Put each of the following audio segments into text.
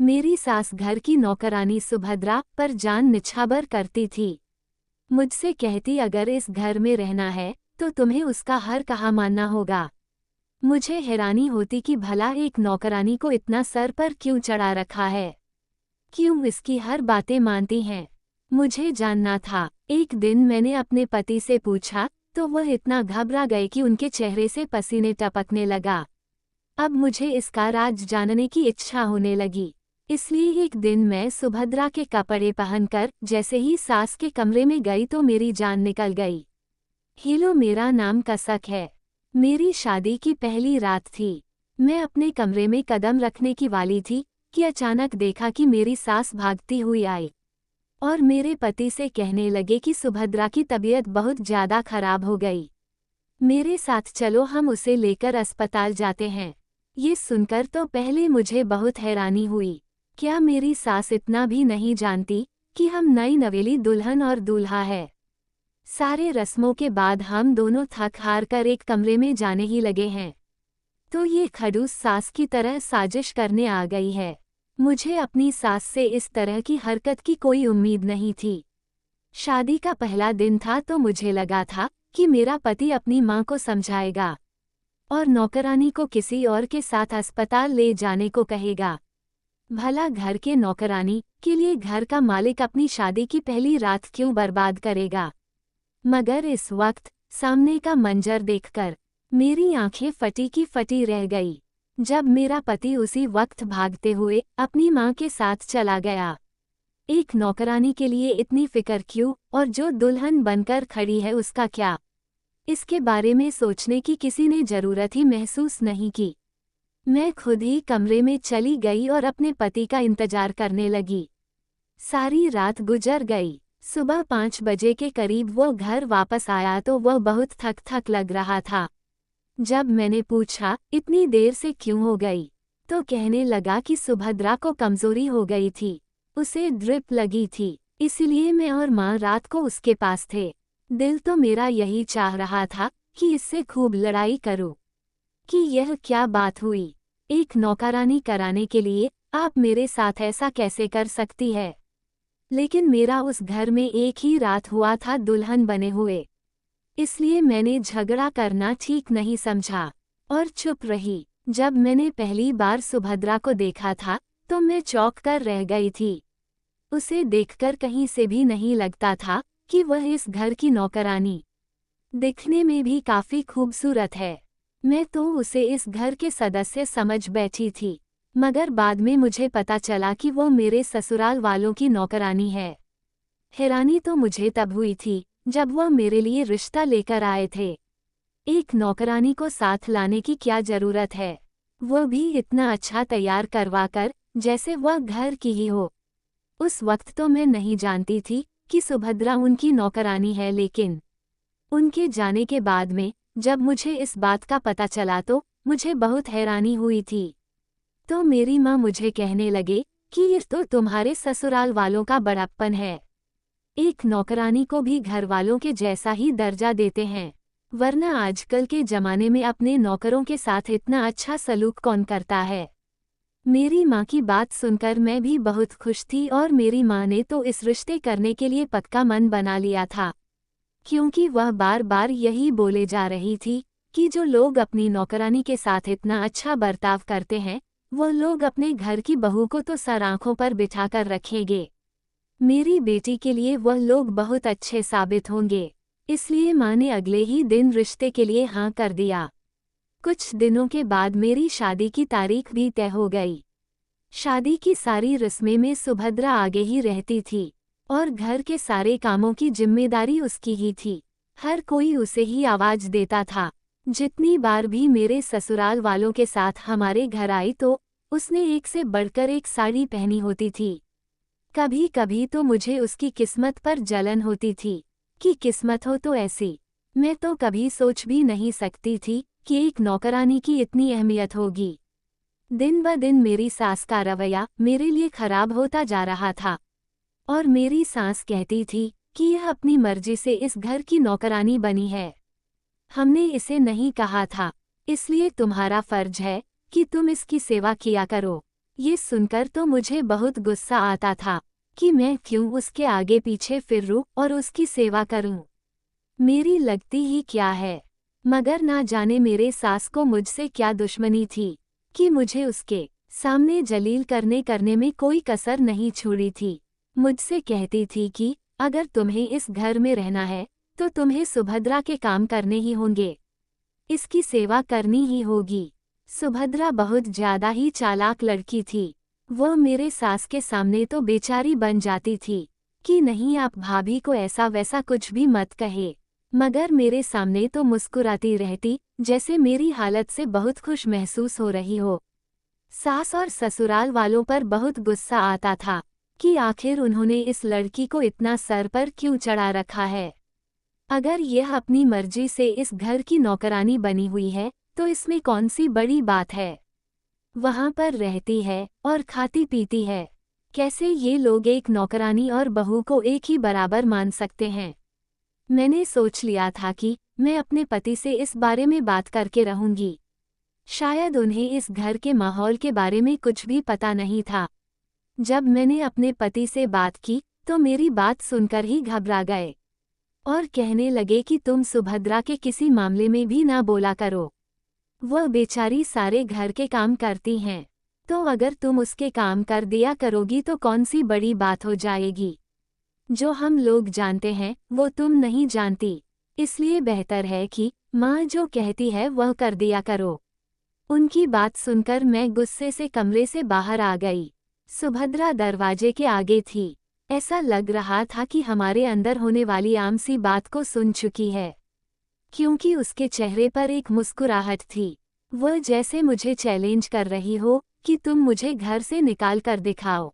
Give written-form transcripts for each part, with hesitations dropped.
मेरी सास घर की नौकरानी सुभद्रा पर जान निछावर करती थी। मुझसे कहती अगर इस घर में रहना है तो तुम्हें उसका हर कहा मानना होगा। मुझे हैरानी होती कि भला एक नौकरानी को इतना सर पर क्यों चढ़ा रखा है, क्यों इसकी हर बातें मानती हैं। मुझे जानना था। एक दिन मैंने अपने पति से पूछा तो वह इतना घबरा गए कि उनके चेहरे से पसीने टपकने लगा। अब मुझे इसका राज जानने की इच्छा होने लगी। इसलिए एक दिन मैं सुभद्रा के कपड़े पहनकर जैसे ही सास के कमरे में गई तो मेरी जान निकल गई। हेलो, मेरा नाम कसक है। मेरी शादी की पहली रात थी। मैं अपने कमरे में कदम रखने की वाली थी कि अचानक देखा कि मेरी सास भागती हुई आई और मेरे पति से कहने लगे कि सुभद्रा की तबीयत बहुत ज्यादा खराब हो गई। मेरे साथ चलो, हम उसे लेकर अस्पताल जाते हैं। ये सुनकर तो पहले मुझे बहुत हैरानी हुई। क्या मेरी सास इतना भी नहीं जानती कि हम नई नवेली दुल्हन और दूल्हा है। सारे रस्मों के बाद हम दोनों थक हार कर एक कमरे में जाने ही लगे हैं तो ये खड़ूस सास की तरह साजिश करने आ गई है। मुझे अपनी सास से इस तरह की हरकत की कोई उम्मीद नहीं थी। शादी का पहला दिन था तो मुझे लगा था कि मेरा पति अपनी मां को समझाएगा और नौकरानी को किसी और के साथ अस्पताल ले जाने को कहेगा। भला घर के नौकरानी के लिए घर का मालिक अपनी शादी की पहली रात क्यों बर्बाद करेगा। मगर इस वक्त सामने का मंजर देखकर मेरी आंखें फटी की फटी रह गई जब मेरा पति उसी वक्त भागते हुए अपनी मां के साथ चला गया। एक नौकरानी के लिए इतनी फिक्र क्यों, और जो दुल्हन बनकर खड़ी है उसका क्या। इसके बारे में सोचने की किसी ने जरूरत ही महसूस नहीं की। मैं खुद ही कमरे में चली गई और अपने पति का इंतजार करने लगी। सारी रात गुजर गई। सुबह 5 बजे के करीब वो घर वापस आया तो वह बहुत थक लग रहा था। जब मैंने पूछा इतनी देर से क्यों हो गई तो कहने लगा कि सुभद्रा को कमजोरी हो गई थी, उसे ड्रिप लगी थी, इसलिए मैं और माँ रात को उसके पास थे। दिल तो मेरा यही चाह रहा था कि इससे खूब लड़ाई करूं कि यह क्या बात हुई। एक नौकरानी कराने के लिए आप मेरे साथ ऐसा कैसे कर सकती है। लेकिन मेरा उस घर में एक ही रात हुआ था दुल्हन बने हुए, इसलिए मैंने झगड़ा करना ठीक नहीं समझा और चुप रही। जब मैंने पहली बार सुभद्रा को देखा था तो मैं चौंक कर रह गई थी। उसे देखकर कहीं से भी नहीं लगता था कि वह इस घर की नौकरानी। दिखने में भी काफी खूबसूरत है। मैं तो उसे इस घर के सदस्य समझ बैठी थी, मगर बाद में मुझे पता चला कि वो मेरे ससुराल वालों की नौकरानी है। हैरानी तो मुझे तब हुई थी जब वह मेरे लिए रिश्ता लेकर आए थे। एक नौकरानी को साथ लाने की क्या जरूरत है, वो भी इतना अच्छा तैयार करवाकर जैसे वह घर की ही हो। उस वक्त तो मैं नहीं जानती थी कि सुभद्रा उनकी नौकरानी है, लेकिन उनके जाने के बाद में जब मुझे इस बात का पता चला तो मुझे बहुत हैरानी हुई थी। तो मेरी माँ मुझे कहने लगे कि ये तो तुम्हारे ससुराल वालों का बड़प्पन है। एक नौकरानी को भी घर वालों के जैसा ही दर्जा देते हैं, वरना आजकल के जमाने में अपने नौकरों के साथ इतना अच्छा सलूक कौन करता है। मेरी माँ की बात सुनकर मैं भी बहुत खुश थी और मेरी माँ ने तो इस रिश्ते करने के लिए पक्का मन बना लिया था, क्योंकि वह बार बार यही बोले जा रही थी कि जो लोग अपनी नौकरानी के साथ इतना अच्छा बर्ताव करते हैं वो लोग अपने घर की बहू को तो सर आंखों पर बिठाकर रखेंगे। मेरी बेटी के लिए वह लोग बहुत अच्छे साबित होंगे। इसलिए माँ ने अगले ही दिन रिश्ते के लिए हाँ कर दिया। कुछ दिनों के बाद मेरी शादी की तारीख भी तय हो गई। शादी की सारी रस्में में सुभद्रा आगे ही रहती थी और घर के सारे कामों की जिम्मेदारी उसकी ही थी। हर कोई उसे ही आवाज देता था। जितनी बार भी मेरे ससुराल वालों के साथ हमारे घर आई तो उसने एक से बढ़कर एक साड़ी पहनी होती थी। कभी कभी तो मुझे उसकी किस्मत पर जलन होती थी कि किस्मत हो तो ऐसी। मैं तो कभी सोच भी नहीं सकती थी कि एक नौकरानी की इतनी अहमियत होगी। दिन ब दिन मेरी सास का रवैया मेरे लिए खराब होता जा रहा था और मेरी सास कहती थी कि यह अपनी मर्जी से इस घर की नौकरानी बनी है। हमने इसे नहीं कहा था, इसलिए तुम्हारा फर्ज है कि तुम इसकी सेवा किया करो। ये सुनकर तो मुझे बहुत गुस्सा आता था कि मैं क्यों उसके आगे पीछे फिरूं और उसकी सेवा करूं। मेरी लगती ही क्या है, मगर ना जाने मेरे सास को मुझसे क्या दुश्मनी थी कि मुझे उसके सामने जलील करने में कोई कसर नहीं छोड़ी थी। मुझसे कहती थी कि अगर तुम्हें इस घर में रहना है तो तुम्हें सुभद्रा के काम करने ही होंगे, इसकी सेवा करनी ही होगी। सुभद्रा बहुत ज्यादा ही चालाक लड़की थी। वह मेरे सास के सामने तो बेचारी बन जाती थी कि नहीं आप भाभी को ऐसा वैसा कुछ भी मत कहे, मगर मेरे सामने तो मुस्कुराती रहती जैसे मेरी हालत से बहुत खुश महसूस हो रही हो। सास और ससुराल वालों पर बहुत गुस्सा आता था कि आखिर उन्होंने इस लड़की को इतना सर पर क्यों चढ़ा रखा है। अगर यह अपनी मर्जी से इस घर की नौकरानी बनी हुई है तो इसमें कौन सी बड़ी बात है। वहां पर रहती है और खाती पीती है, कैसे ये लोग एक नौकरानी और बहू को एक ही बराबर मान सकते हैं। मैंने सोच लिया था कि मैं अपने पति से इस बारे में बात करके रहूंगी। शायद उन्हें इस घर के माहौल के बारे में कुछ भी पता नहीं था। जब मैंने अपने पति से बात की तो मेरी बात सुनकर ही घबरा गए और कहने लगे कि तुम सुभद्रा के किसी मामले में भी ना बोला करो, वह बेचारी सारे घर के काम करती हैं, तो अगर तुम उसके काम कर दिया करोगी तो कौन सी बड़ी बात हो जाएगी। जो हम लोग जानते हैं वो तुम नहीं जानती, इसलिए बेहतर है कि माँ जो कहती है वह कर दिया करो। उनकी बात सुनकर मैं गुस्से से कमरे से बाहर आ गई। सुभद्रा दरवाजे के आगे थी। ऐसा लग रहा था कि हमारे अंदर होने वाली आम सी बात को सुन चुकी है, क्योंकि उसके चेहरे पर एक मुस्कुराहट थी। वह जैसे मुझे चैलेंज कर रही हो कि तुम मुझे घर से निकाल कर दिखाओ।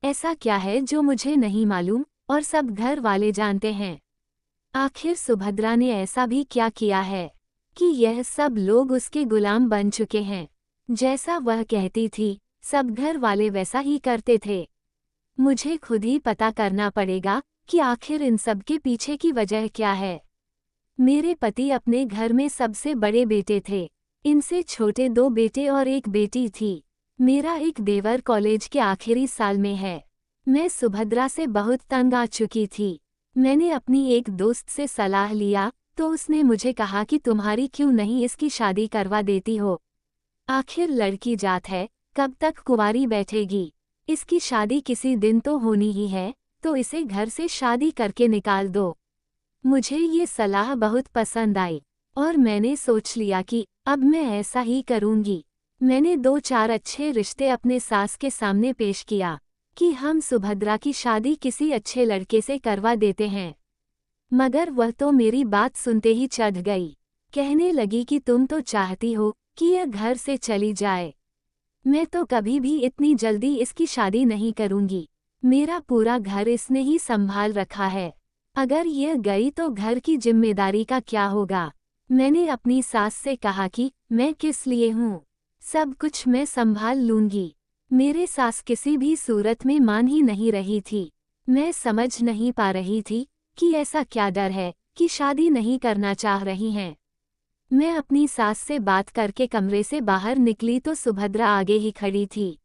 ऐसा क्या है जो मुझे नहीं मालूम और सब घर वाले जानते हैं। आखिर सुभद्रा ने ऐसा भी क्या किया है कि यह सब लोग उसके गुलाम बन चुके हैं। जैसा वह कहती थी सब घर वाले वैसा ही करते थे। मुझे खुद ही पता करना पड़ेगा कि आखिर इन सब के पीछे की वजह क्या है। मेरे पति अपने घर में सबसे बड़े बेटे थे। इनसे छोटे 2 बेटे और 1 बेटी थी। मेरा एक देवर कॉलेज के आखिरी साल में है। मैं सुभद्रा से बहुत तंग आ चुकी थी। मैंने अपनी एक दोस्त से सलाह लिया तो उसने मुझे कहा कि तुम्हारी क्यों नहीं इसकी शादी करवा देती हो। आखिर लड़की जात है, कब तक कुंवारी बैठेगी। इसकी शादी किसी दिन तो होनी ही है, तो इसे घर से शादी करके निकाल दो। मुझे ये सलाह बहुत पसंद आई और मैंने सोच लिया कि अब मैं ऐसा ही करूंगी। मैंने 2-4 अच्छे रिश्ते अपने सास के सामने पेश किया कि हम सुभद्रा की शादी किसी अच्छे लड़के से करवा देते हैं, मगर वह तो मेरी बात सुनते ही चढ़ गई। कहने लगी कि तुम तो चाहती हो कि यह घर से चली जाए। मैं तो कभी भी इतनी जल्दी इसकी शादी नहीं करूंगी। मेरा पूरा घर इसने ही संभाल रखा है, अगर यह गई तो घर की जिम्मेदारी का क्या होगा। मैंने अपनी सास से कहा कि मैं किस लिए हूँ, सब कुछ मैं संभाल लूंगी। मेरे सास किसी भी सूरत में मान ही नहीं रही थी। मैं समझ नहीं पा रही थी कि ऐसा क्या डर है कि शादी नहीं करना चाह रही हैं। मैं अपनी सास से बात करके कमरे से बाहर निकली तो सुभद्रा आगे ही खड़ी थी।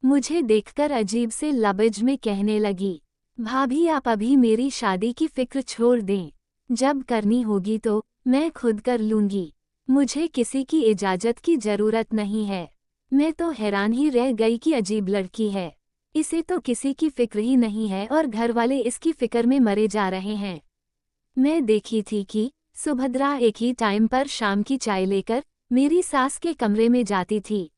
मुझे देखकर अजीब से लबज में कहने लगी, भाभी आप अभी मेरी शादी की फिक्र छोड़ दें, जब करनी होगी तो मैं खुद कर लूंगी। मुझे किसी की इजाजत की जरूरत नहीं है। मैं तो हैरान ही रह गई कि अजीब लड़की है, इसे तो किसी की फिक्र ही नहीं है और घर वाले इसकी फिक्र में मरे जा रहे हैं। मैं देखी थी कि सुभद्रा एक ही टाइम पर शाम की चाय लेकर मेरी सास के कमरे में जाती थी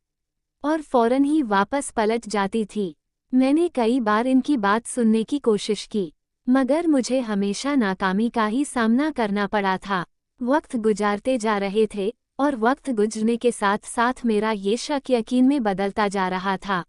और फौरन ही वापस पलट जाती थी। मैंने कई बार इनकी बात सुनने की कोशिश की, मगर मुझे हमेशा नाकामी का ही सामना करना पड़ा था। वक्त गुजारते जा रहे थे और वक्त गुजरने के साथ साथ मेरा ये शक यकीन में बदलता जा रहा था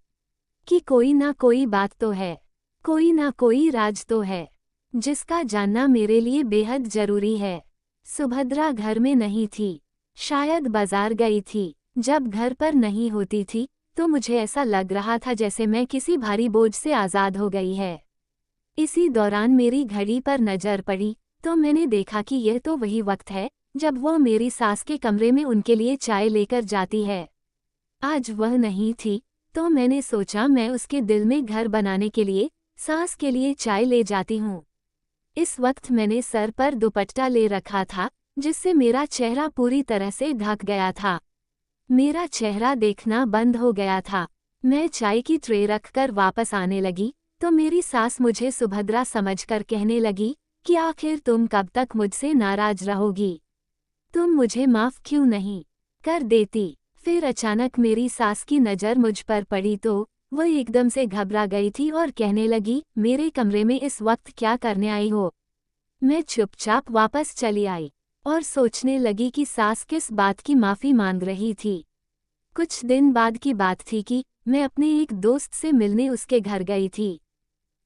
कि कोई ना कोई बात तो है, कोई ना कोई राज तो है, जिसका जानना मेरे लिए बेहद जरूरी है। सुभद्रा घर में नहीं थी, शायद बाजार गई थी। जब घर पर नहीं होती थी तो मुझे ऐसा लग रहा था जैसे मैं किसी भारी बोझ से आज़ाद हो गई है। इसी दौरान मेरी घड़ी पर नज़र पड़ी तो मैंने देखा कि यह तो वही वक्त है जब वह मेरी सास के कमरे में उनके लिए चाय लेकर जाती है। आज वह नहीं थी तो मैंने सोचा मैं उसके दिल में घर बनाने के लिए सास के लिए चाय ले जाती हूँ। इस वक्त मैंने सर पर दुपट्टा ले रखा था, जिससे मेरा चेहरा पूरी तरह से ढक गया था। मेरा चेहरा देखना बंद हो गया था। मैं चाय की ट्रे रखकर वापस आने लगी तो मेरी सास मुझे सुभद्रा समझकर कहने लगी कि आखिर तुम कब तक मुझसे नाराज रहोगी? तुम मुझे माफ क्यों नहीं कर देती? फिर अचानक मेरी सास की नज़र मुझ पर पड़ी तो वह एकदम से घबरा गई थी और कहने लगी, मेरे कमरे में इस वक्त क्या करने आई हो? मैं चुपचाप वापस चली आई और सोचने लगी कि सास किस बात की माफ़ी मांग रही थी। कुछ दिन बाद की बात थी कि मैं अपने एक दोस्त से मिलने उसके घर गई थी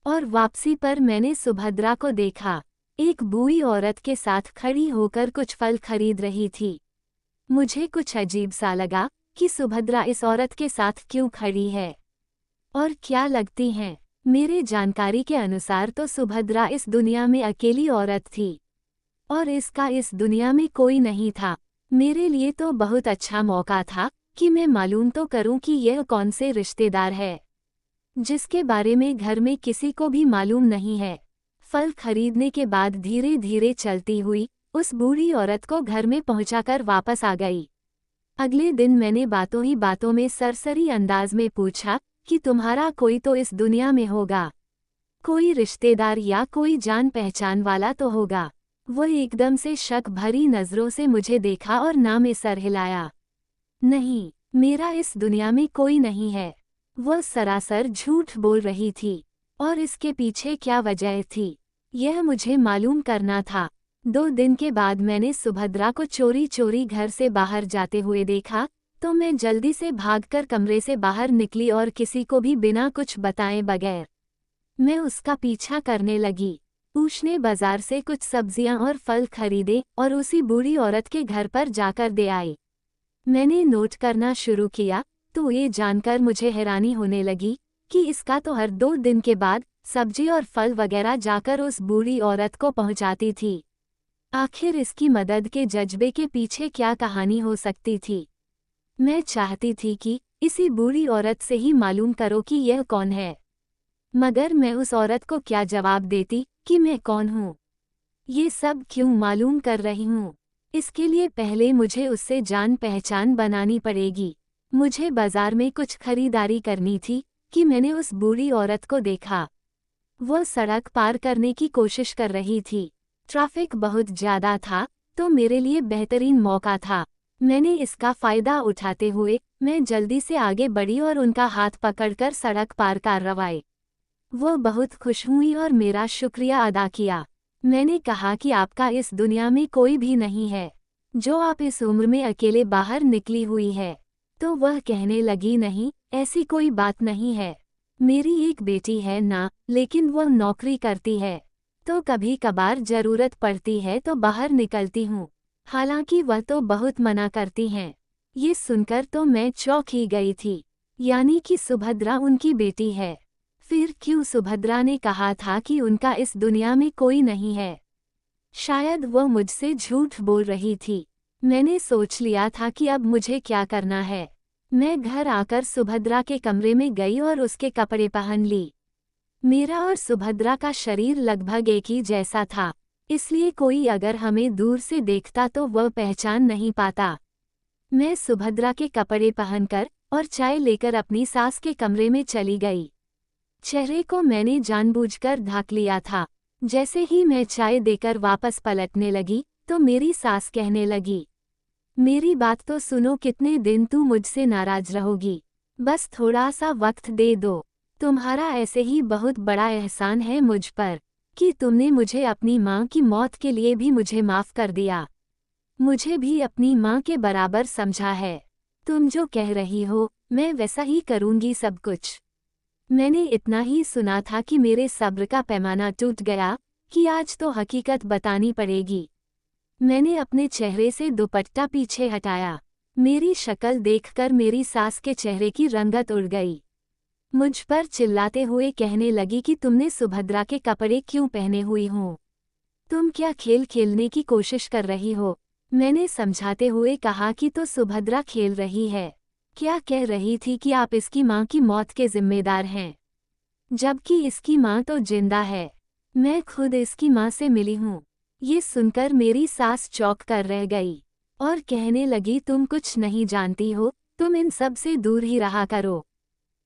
और वापसी पर मैंने सुभद्रा को देखा, एक बूढ़ी औरत के साथ खड़ी होकर कुछ फल खरीद रही थी। मुझे कुछ अजीब सा लगा कि सुभद्रा इस औरत के साथ क्यों खड़ी है और क्या लगती हैं। मेरे जानकारी के अनुसार तो सुभद्रा इस दुनिया में अकेली औरत थी और इसका इस दुनिया में कोई नहीं था। मेरे लिए तो बहुत अच्छा मौका था कि मैं मालूम तो करूं कि यह कौन से रिश्तेदार है जिसके बारे में घर में किसी को भी मालूम नहीं है। फल खरीदने के बाद धीरे धीरे चलती हुई उस बूढ़ी औरत को घर में पहुंचाकर वापस आ गई। अगले दिन मैंने बातों ही बातों में सरसरी अंदाज में पूछा कि तुम्हारा कोई तो इस दुनिया में होगा, कोई रिश्तेदार या कोई जान पहचान वाला तो होगा। वह एकदम से शक भरी नज़रों से मुझे देखा और ना में सर हिलाया। नहीं, मेरा इस दुनिया में कोई नहीं है। वह सरासर झूठ बोल रही थी और इसके पीछे क्या वजह थी, यह मुझे मालूम करना था। 2 दिन के बाद मैंने सुभद्रा को चोरी चोरी घर से बाहर जाते हुए देखा तो मैं जल्दी से भागकर कमरे से बाहर निकली और किसी को भी बिना कुछ बताए बगैर मैं उसका पीछा करने लगी। उसने बाजार से कुछ सब्जियां और फल खरीदे और उसी बूढ़ी औरत के घर पर जाकर दे आई। मैंने नोट करना शुरू किया तो ये जानकर मुझे हैरानी होने लगी कि इसका तो हर 2 दिन के बाद सब्जी और फल वगैरह जाकर उस बूढ़ी औरत को पहुंचाती थी। आखिर इसकी मदद के जज्बे के पीछे क्या कहानी हो सकती थी? मैं चाहती थी कि इसी बूढ़ी औरत से ही मालूम करो कि यह कौन है, मगर मैं उस औरत को क्या जवाब देती कि मैं कौन हूँ? ये सब क्यों मालूम कर रही हूँ? इसके लिए पहले मुझे उससे जान पहचान बनानी पड़ेगी। मुझे बाजार में कुछ खरीदारी करनी थी कि मैंने उस बूढ़ी औरत को देखा। वह सड़क पार करने की कोशिश कर रही थी। ट्रैफिक बहुत ज़्यादा था तो मेरे लिए बेहतरीन मौका था। मैंने इसका फ़ायदा उठाते हुए मैं जल्दी से आगे बढ़ी और उनका हाथ पकड़कर सड़क पार करवाई। वह बहुत खुश हुई और मेरा शुक्रिया अदा किया। मैंने कहा कि आपका इस दुनिया में कोई भी नहीं है जो आप इस उम्र में अकेले बाहर निकली हुई है। तो वह कहने लगी, नहीं, ऐसी कोई बात नहीं है। मेरी एक बेटी है ना, लेकिन वह नौकरी करती है तो कभी कभार ज़रूरत पड़ती है तो बाहर निकलती हूँ। हालांकि वह तो बहुत मना करती हैं। ये सुनकर तो मैं चौंक ही गई थी। यानी कि सुभद्रा उनकी बेटी है। फिर क्यों सुभद्रा ने कहा था कि उनका इस दुनिया में कोई नहीं है? शायद वह मुझसे झूठ बोल रही थी। मैंने सोच लिया था कि अब मुझे क्या करना है। मैं घर आकर सुभद्रा के कमरे में गई और उसके कपड़े पहन ली। मेरा और सुभद्रा का शरीर लगभग एक ही जैसा था, इसलिए कोई अगर हमें दूर से देखता तो वह पहचान नहीं पाता। मैं सुभद्रा के कपड़े पहनकर और चाय लेकर अपनी सास के कमरे में चली गई। चेहरे को मैंने जानबूझकर ढक लिया था। जैसे ही मैं चाय देकर वापस पलटने लगी तो मेरी सास कहने लगी, मेरी बात तो सुनो, कितने दिन तू मुझसे नाराज रहोगी? बस थोड़ा सा वक्त दे दो। तुम्हारा ऐसे ही बहुत बड़ा एहसान है मुझ पर कि तुमने मुझे अपनी माँ की मौत के लिए भी मुझे माफ़ कर दिया। मुझे भी अपनी माँ के बराबर समझा है। तुम जो कह रही हो मैं वैसा ही करूँगी सब कुछ। मैंने इतना ही सुना था कि मेरे सब्र का पैमाना टूट गया कि आज तो हकीकत बतानी पड़ेगी। मैंने अपने चेहरे से दुपट्टा पीछे हटाया। मेरी शक्ल देखकर मेरी सास के चेहरे की रंगत उड़ गई। मुझ पर चिल्लाते हुए कहने लगी कि तुमने सुभद्रा के कपड़े क्यों पहने हुई हो? तुम क्या खेल खेलने की कोशिश कर रही हो? मैंने समझाते हुए कहा कि तो सुभद्रा खेल रही है। क्या कह रही थी कि आप इसकी माँ की मौत के जिम्मेदार हैं, जबकि इसकी माँ तो जिंदा है। मैं खुद इसकी माँ से मिली हूँ। ये सुनकर मेरी सास चौंक कर रह गई और कहने लगी, तुम कुछ नहीं जानती हो, तुम इन सब से दूर ही रहा करो।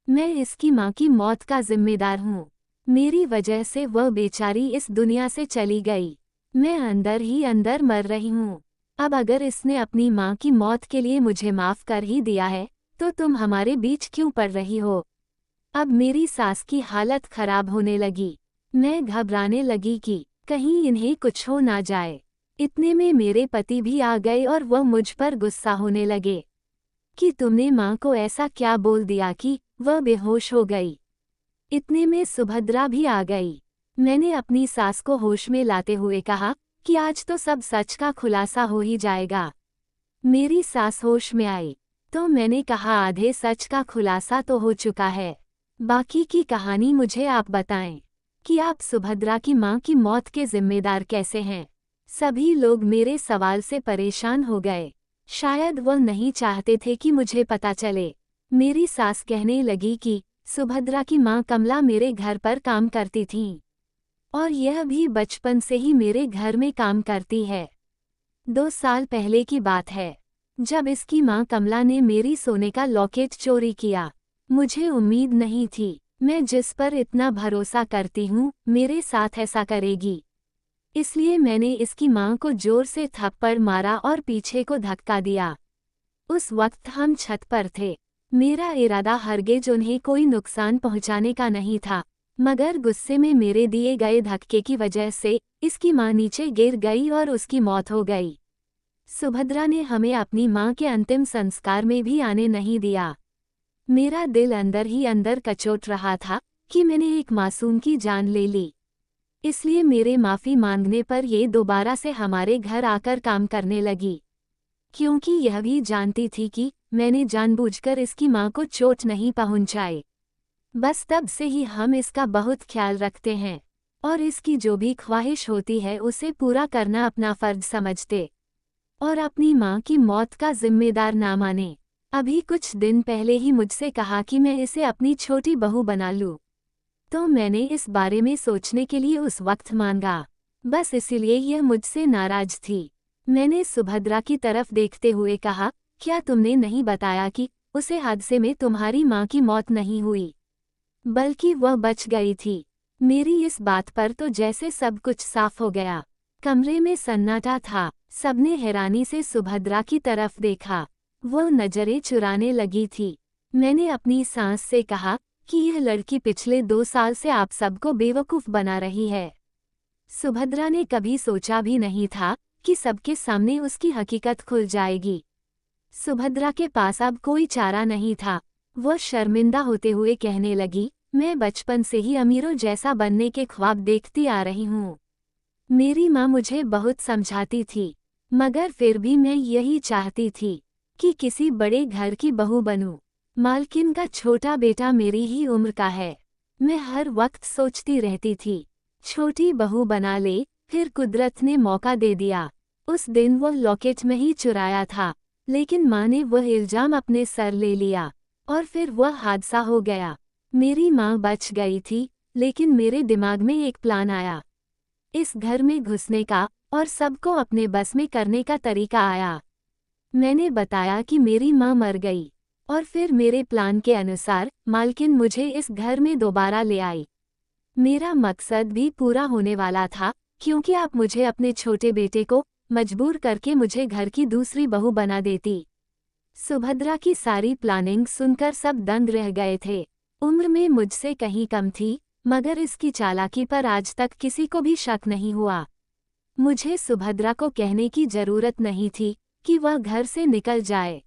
मैं इसकी माँ की मौत का जिम्मेदार हूँ। मेरी वजह से वह बेचारी इस दुनिया से चली गई। मैं अंदर ही अंदर मर रही हूँ। अब अगर इसने अपनी माँ की मौत के लिए मुझे माफ कर ही दिया है, तो तुम हमारे बीच क्यों पड़ रही हो? अब मेरी सास की हालत खराब होने लगी। मैं घबराने लगी कि कहीं इन्हें कुछ हो ना जाए। इतने में मेरे पति भी आ गए और वह मुझ पर गुस्सा होने लगे कि तुमने माँ को ऐसा क्या बोल दिया कि वह बेहोश हो गई। इतने में सुभद्रा भी आ गई। मैंने अपनी सास को होश में लाते हुए कहा कि आज तो सब सच का खुलासा हो ही जाएगा। मेरी सास होश में आई तो मैंने कहा, आधे सच का खुलासा तो हो चुका है, बाकी की कहानी मुझे आप बताएं कि आप सुभद्रा की माँ की मौत के जिम्मेदार कैसे हैं। सभी लोग मेरे सवाल से परेशान हो गए। शायद वह नहीं चाहते थे कि मुझे पता चले। मेरी सास कहने लगी कि सुभद्रा की माँ कमला मेरे घर पर काम करती थीं और यह भी बचपन से ही मेरे घर में काम करती है। 2 साल पहले की बात है, जब इसकी माँ कमला ने मेरी सोने का लॉकेट चोरी किया। मुझे उम्मीद नहीं थी, मैं जिस पर इतना भरोसा करती हूँ मेरे साथ ऐसा करेगी। इसलिए मैंने इसकी माँ को जोर से थप्पड़ मारा और पीछे को धक्का दिया। उस वक्त हम छत पर थे। मेरा इरादा हरगिज उन्हें कोई नुकसान पहुंचाने का नहीं था, मगर गुस्से में मेरे दिए गए धक्के की वजह से इसकी माँ नीचे गिर गई और उसकी मौत हो गई। सुभद्रा ने हमें अपनी माँ के अंतिम संस्कार में भी आने नहीं दिया। मेरा दिल अंदर ही अंदर कचोट रहा था कि मैंने एक मासूम की जान ले ली। इसलिए मेरे माफ़ी मांगने पर ये दोबारा से हमारे घर आकर काम करने लगी, क्योंकि यह भी जानती थी कि मैंने जानबूझकर इसकी माँ को चोट नहीं पहुंचाई। बस तब से ही हम इसका बहुत ख्याल रखते हैं और इसकी जो भी ख्वाहिश होती है उसे पूरा करना अपना फर्ज समझते और अपनी माँ की मौत का जिम्मेदार ना माने। अभी कुछ दिन पहले ही मुझसे कहा कि मैं इसे अपनी छोटी बहू बना लूँ, तो मैंने इस बारे में सोचने के लिए उस वक्त मांगा। बस इसीलिए यह मुझसे नाराज थी। मैंने सुभद्रा की तरफ देखते हुए कहा, क्या तुमने नहीं बताया कि उसे हादसे में तुम्हारी माँ की मौत नहीं हुई, बल्कि वह बच गई थी? मेरी इस बात पर तो जैसे सब कुछ साफ हो गया। कमरे में सन्नाटा था। सबने हैरानी से सुभद्रा की तरफ देखा। वह नजरें चुराने लगी थी। मैंने अपनी सास से कहा कि यह लड़की पिछले 2 साल से आप सबको बेवकूफ़ बना रही है। सुभद्रा ने कभी सोचा भी नहीं था कि सबके सामने उसकी हकीकत खुल जाएगी। सुभद्रा के पास अब कोई चारा नहीं था। वह शर्मिंदा होते हुए कहने लगी, मैं बचपन से ही अमीरों जैसा बनने के ख्वाब देखती आ रही हूँ। मेरी माँ मुझे बहुत समझाती थी, मगर फिर भी मैं यही चाहती थी कि किसी बड़े घर की बहू बनूं। मालकिन का छोटा बेटा मेरी ही उम्र का है। मैं हर वक्त सोचती रहती थी, छोटी बहू बना ले, फिर कुदरत ने मौका दे दिया। उस दिन वह लॉकेट में ही चुराया था, लेकिन माँ ने वह इल्जाम अपने सर ले लिया और फिर वह हादसा हो गया। मेरी माँ बच गई थी, लेकिन मेरे दिमाग में एक प्लान आया। इस घर में घुसने का और सबको अपने बस में करने का तरीका आया। मैंने बताया कि मेरी माँ मर गई और फिर मेरे प्लान के अनुसार मालकिन मुझे इस घर में दोबारा ले आई। मेरा मकसद भी पूरा होने वाला था, क्योंकि आप मुझे अपने छोटे बेटे को मजबूर करके मुझे घर की दूसरी बहू बना देती। सुभद्रा की सारी प्लानिंग सुनकर सब दंग रह गए थे। उम्र में मुझसे कहीं कम थी, मगर इसकी चालाकी पर आज तक किसी को भी शक नहीं हुआ। मुझे सुभद्रा को कहने की जरूरत नहीं थी कि वह घर से निकल जाए।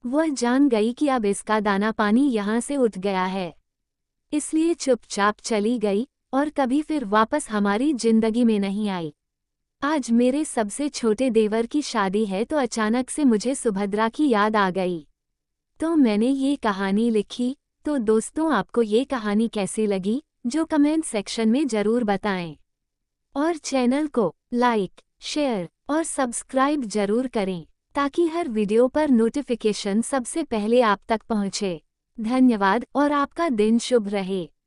वह जान गई कि अब इसका दाना पानी यहाँ से उठ गया है, इसलिए चुपचाप चली गई और कभी फिर वापस हमारी जिंदगी में नहीं आई। आज मेरे सबसे छोटे देवर की शादी है तो अचानक से मुझे सुभद्रा की याद आ गई, तो मैंने ये कहानी लिखी। तो दोस्तों, आपको ये कहानी कैसी लगी, जो कमेंट सेक्शन में ज़रूर बताएं और चैनल को लाइक, शेयर और सब्सक्राइब जरूर करें। ताकि हर वीडियो पर नोटिफिकेशन सबसे पहले आप तक पहुंचे। धन्यवाद और आपका दिन शुभ रहे।